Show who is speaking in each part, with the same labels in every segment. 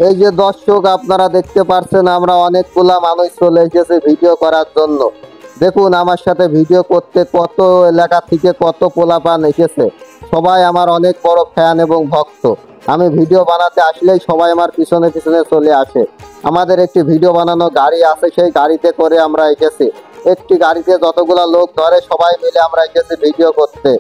Speaker 1: এই যে দর্শক আপনারা দেখতে পারছেন আমরা অনেকগুলা মানুষ চলে এসেছে ভিডিও করার জন্য। দেখুন আমার সাথে ভিডিও করতে কত এলাকা থেকে কত পোলাপান এসেছে। সবাই আমার অনেক বড় ফ্যান এবং ভক্ত। আমি ভিডিও বানাতে আসলেই সবাই আমার পিছনে পিছনে চলে আসে। আমাদের একটি ভিডিও বানানো গাড়ি আছে, সেই গাড়িতে করে আমরা এসেছি। একটি গাড়িতে যতগুলা লোক ধরে সবাই মিলে আমরা এসেছি ভিডিও করতে।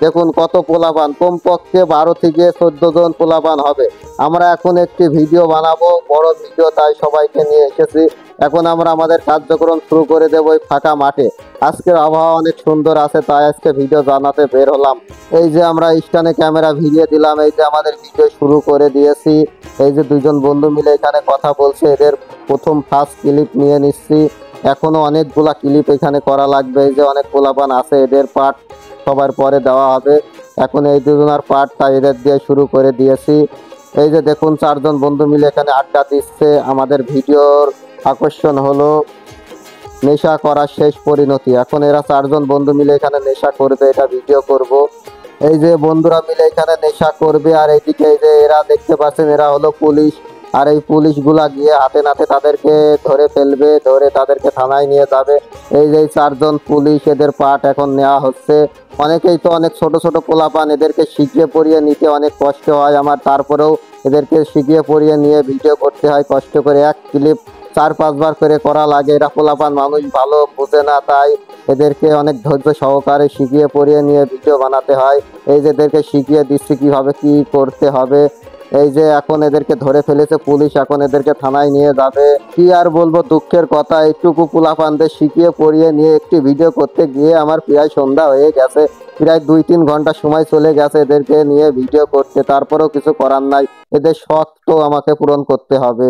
Speaker 1: দেখুন কত পোলাপান, কমপক্ষে 12 থেকে 14 জন পোলাপান হবে। আমরা এখন একটি ভিডিও বানাবো, বড় ভিডিও, তাই সবাইকে নিয়ে এসেছি। এখন আমরা আমাদের কার্যক্রম শুরু করে দেবো এই ফাঁকা মাঠে। আজকের আবহাওয়া অনেক সুন্দর আছে, তাই আজকে ভিডিও বানাতে বের হলাম। এই যে আমরা স্ট্যান্ডে ক্যামেরা ভিড়িয়ে দিলাম, এই যে আমাদের ভিডিও শুরু করে দিয়েছি। এই যে দুইজন বন্ধু মিলে এখানে কথা বলছে, এদের প্রথম ফার্স্ট ক্লিপ নিয়ে নিচ্ছি। এখনো অনেকগুলা ক্লিপ এখানে করা লাগবে। এই যে অনেক পোলাপান আছে, এদের পার্ট সবার পরে দেওয়া হবে। এখন এই দুজনের পার্ট, তাই এদের দিয়ে শুরু করে দিয়েছি। এই যে দেখুন 4 জন বন্ধু মিলে এখানে আড্ডা দিচ্ছে। আমাদের ভিডিওর আকর্ষণ হলো নেশা করার শেষ পরিণতি। এখন এরা 4 জন বন্ধু মিলে এখানে নেশা করবে, এটা ভিডিও করব। এই যে বন্ধুরা মিলে এখানে নেশা করবে, আর এইদিকে এই যে এরা দেখতে পাচ্ছেন এরা হলো পুলিশ। আর এই পুলিশগুলা গিয়ে হাতে নাতে তাদেরকে ধরে ফেলবে, ধরে তাদেরকে থানায় নিয়ে যাবে। এই যে 4 জন পুলিশ, এদের পার্ট এখন নেওয়া হচ্ছে। অনেকেই তো অনেক ছোট ছোট পোলাপান, এদেরকে শিখিয়ে পড়িয়ে নিতে অনেক কষ্ট হয় আমার, তারপরেও এদেরকে শিখিয়ে পড়িয়ে নিয়ে ভিডিও করতে হয় কষ্ট করে। এক ক্লিপ 4-5 বার করে করা লাগে। এরা পোলাপান মানুষ ভালো বুঝে না, তাই এদেরকে অনেক ধৈর্য সহকারে শিখিয়ে পড়িয়ে নিয়ে ভিডিও বানাতে হয়। এই যে এদেরকে শিখিয়ে দিচ্ছি কিভাবে কি করতে হবে। এই যে এখন এদেরকে ধরে ফেলেছে পুলিশ, এখন এদেরকে থানায় নিয়ে যাবে। কি আর বলবো, দুঃখের কথা, এইটুকু পোলাপানদের শিখিয়ে পড়িয়ে নিয়ে একটি ভিডিও করতে গিয়ে আমার প্রায় সন্ধ্যা হয়ে গেছে। প্রায় 2-3 ঘন্টা সময় চলে গেছে এদেরকে নিয়ে ভিডিও করতে, তারপরেও কিছু করার নাই। এদের শখ তো আমাকে পূরণ করতে হবে।